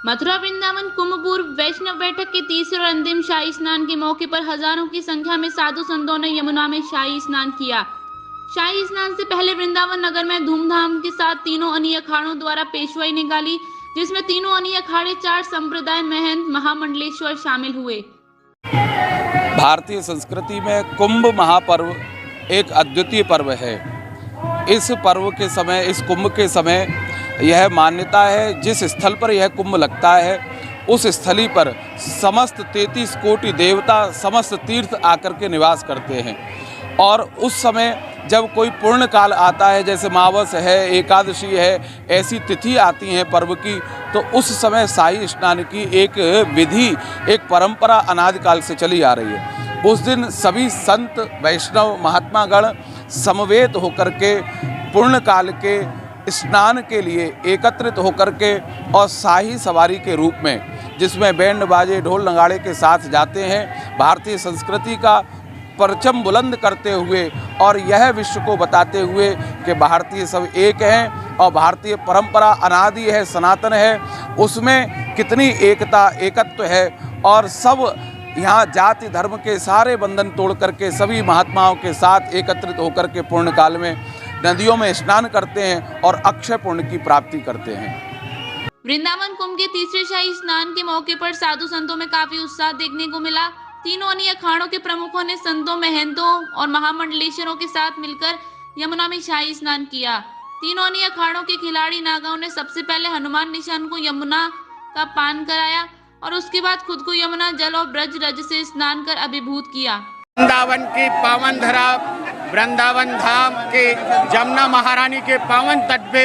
मथुरा वृंदावन कुंभ पूर्व वैष्णव बैठक के तीसरे और अंतिम शाही स्नान के मौके पर हजारों की संख्या में साधु संतों ने यमुना में शाही स्नान किया। शाही स्नान से पहले वृंदावन नगर में धूमधाम के साथ तीनों अनी अखाड़ों द्वारा पेशवाई निकाली, जिसमें तीनों अनी अखाड़े 4 संप्रदाय महंत महामंडलेश्वर शामिल हुए। भारतीय संस्कृति में कुंभ महापर्व एक अद्वितीय पर्व है। इस पर्व के समय, इस कुंभ के समय यह मान्यता है, जिस स्थल पर यह कुंभ लगता है उस स्थली पर समस्त 33 कोटि देवता, समस्त तीर्थ आकर के निवास करते हैं। और उस समय जब कोई पूर्ण काल आता है, जैसे मावस है, एकादशी है, ऐसी तिथि आती हैं पर्व की, तो उस समय शाही स्नान की एक विधि, एक परंपरा अनादिकाल से चली आ रही है। उस दिन सभी संत, वैष्णव, महात्मागण समवेत होकर के पूर्ण काल के स्नान के लिए एकत्रित होकर के और शाही सवारी के रूप में, जिसमें बैंड बाजे ढोल नगाड़े के साथ जाते हैं, भारतीय संस्कृति का परचम बुलंद करते हुए और यह विश्व को बताते हुए कि भारतीय सब एक हैं और भारतीय परंपरा अनादि है, सनातन है, उसमें कितनी एकता, एकत्व है और सब यहाँ जाति धर्म के सारे बंधन तोड़ करके सभी महात्माओं के साथ एकत्रित होकर के पूर्ण काल में नदियों में स्नान करते हैं और अक्षय पुण्य की प्राप्ति करते हैं। वृंदावन कुंभ के तीसरे शाही स्नान के मौके पर साधु संतों में काफी उत्साह देखने को मिला। तीनों अनी अखाड़ों के प्रमुखों ने संतों, महंतों और महामंडलेश्वरों के साथ मिलकर यमुना में शाही स्नान किया। तीनों अनी अखाड़ों के खिलाड़ी नागाओं ने सबसे पहले हनुमान निशान को यमुना का पान कराया और उसके बाद खुद को यमुना जल और ब्रज रज से स्नान कर अभिभूत किया। वृंदावन की पावन धरा, वृंदावन धाम के जमुना महारानी के पावन तट पे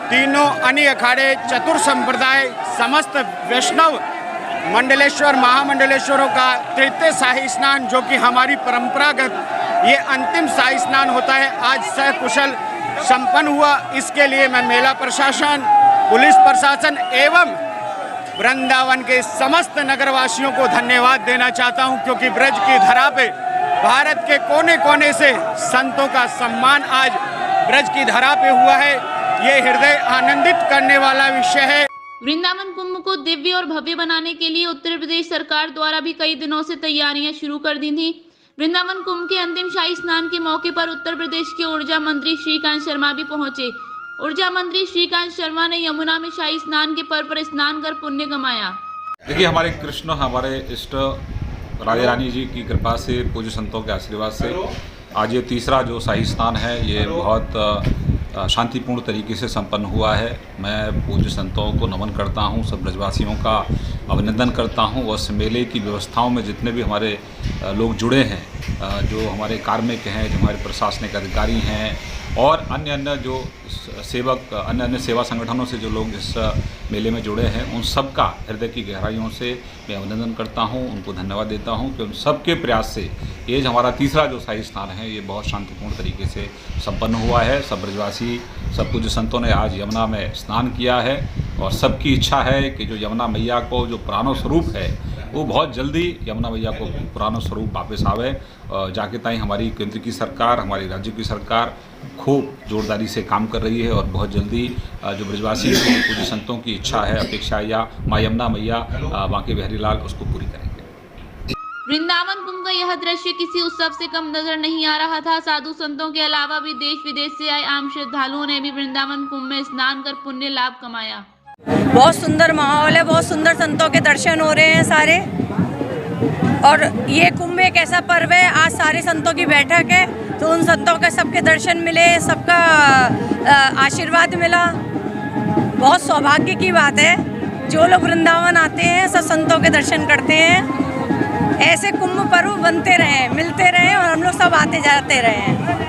तीनों अनी अखाड़े, चतुर संप्रदाय, समस्त वैष्णव मंडलेश्वर, महामंडलेश्वरों का तृतीय शाही स्नान, जो कि हमारी परंपरागत ये अंतिम शाही स्नान होता है, आज सकुशल संपन्न हुआ। इसके लिए मैं मेला प्रशासन, पुलिस प्रशासन एवं वृंदावन के समस्त नगरवासियों को धन्यवाद देना चाहता हूं, क्योंकि ब्रज की धरा पे भारत के कोने कोने से संतों का सम्मान आज ब्रज की धरा पे हुआ है। ये हृदय आनंदित करने वाला विषय है। वृंदावन कुंभ को दिव्य और भव्य बनाने के लिए उत्तर प्रदेश सरकार द्वारा भी कई दिनों से तैयारियां शुरू कर दी थी। वृंदावन कुंभ के अंतिम शाही स्नान के मौके पर उत्तर प्रदेश के ऊर्जा मंत्री श्रीकांत शर्मा भी पहुंचे। ऊर्जा मंत्री श्रीकांत शर्मा ने यमुना में शाही स्नान के पर्व पर स्नान कर पुण्य कमाया। देखिए, हमारे कृष्ण, हमारे इष्ट राजा रानी जी की कृपा से, पूज्य संतों के आशीर्वाद से आज ये तीसरा जो शाही स्नान है ये बहुत शांतिपूर्ण तरीके से संपन्न हुआ है। मैं पूज्य संतों को नमन करता हूँ, सब ब्रजवासियों का अभिनंदन करता हूँ और इस मेले की व्यवस्थाओं में जितने भी हमारे लोग जुड़े हैं, जो हमारे कार्मिक हैं, जो हमारे प्रशासनिक अधिकारी हैं और अन्य जो सेवक, अन्य सेवा संगठनों से जो लोग इस मेले में जुड़े हैं, उन सब का हृदय की गहराइयों से मैं अभिनंदन करता हूं, उनको धन्यवाद देता हूं कि उन सबके प्रयास से ये जो हमारा तीसरा जो शाही स्नान है ये बहुत शांतिपूर्ण तरीके से संपन्न हुआ है। सब ब्रजवासी, सब पूज्य संतों ने आज यमुना में स्नान किया है और सबकी इच्छा है कि जो यमुना मैया को जो पुरानो स्वरूप है वो बहुत जल्दी यमुना मैया को पुराना स्वरूप वापस आवे। जाके ताई हमारी केंद्र की सरकार, हमारी राज्य की सरकार खूब जोरदारी से काम कर रही है और बहुत जल्दी जो ब्रजवासी पूज्य संतों की इच्छा है, अपेक्षा या माँ यमुना मैया, बांके बिहारी लाल उसको पूरी करेंगे। वृंदावन कुंभ का यह दृश्य किसी उत्सव से कम नजर नहीं आ रहा था। साधु संतों के अलावा भी देश विदेश से आए आम श्रद्धालुओं ने भी वृंदावन कुंभ में स्नान कर पुण्य लाभ कमाया। बहुत सुंदर माहौल है, बहुत सुंदर संतों के दर्शन हो रहे हैं सारे। और ये कुंभ एक ऐसा पर्व है, आज सारे संतों की बैठक है, तो उन संतों के सबके दर्शन मिले, सबका आशीर्वाद मिला। बहुत सौभाग्य की बात है, जो लोग वृंदावन आते हैं सब संतों के दर्शन करते हैं। ऐसे कुंभ पर्व बनते रहें, मिलते रहें और हम लोग सब आते जाते रहें।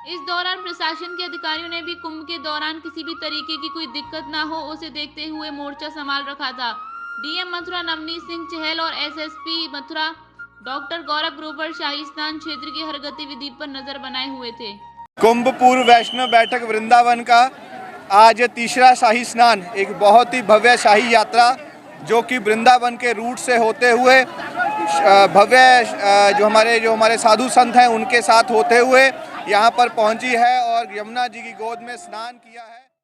इस दौरान प्रशासन के अधिकारियों ने भी कुंभ के दौरान किसी भी तरीके की कोई दिक्कत ना हो, उसे देखते हुए मोर्चा संभाल रखा था। डीएम मथुरा नवनीत सिंह चहल और एसएसपी मथुरा डॉक्टर गौरव ग्रोवर शाही स्नान क्षेत्र की हर गतिविधि पर नजर बनाए हुए थे। कुंभ पूर्व वैष्णव बैठक वृंदावन का आज तीसरा शाही स्नान, एक बहुत ही भव्य शाही यात्रा जो कि वृंदावन के रूट से होते हुए भव्य जो हमारे साधु संत हैं उनके साथ होते हुए यहाँ पर पहुँची है और यमुना जी की गोद में स्नान किया है।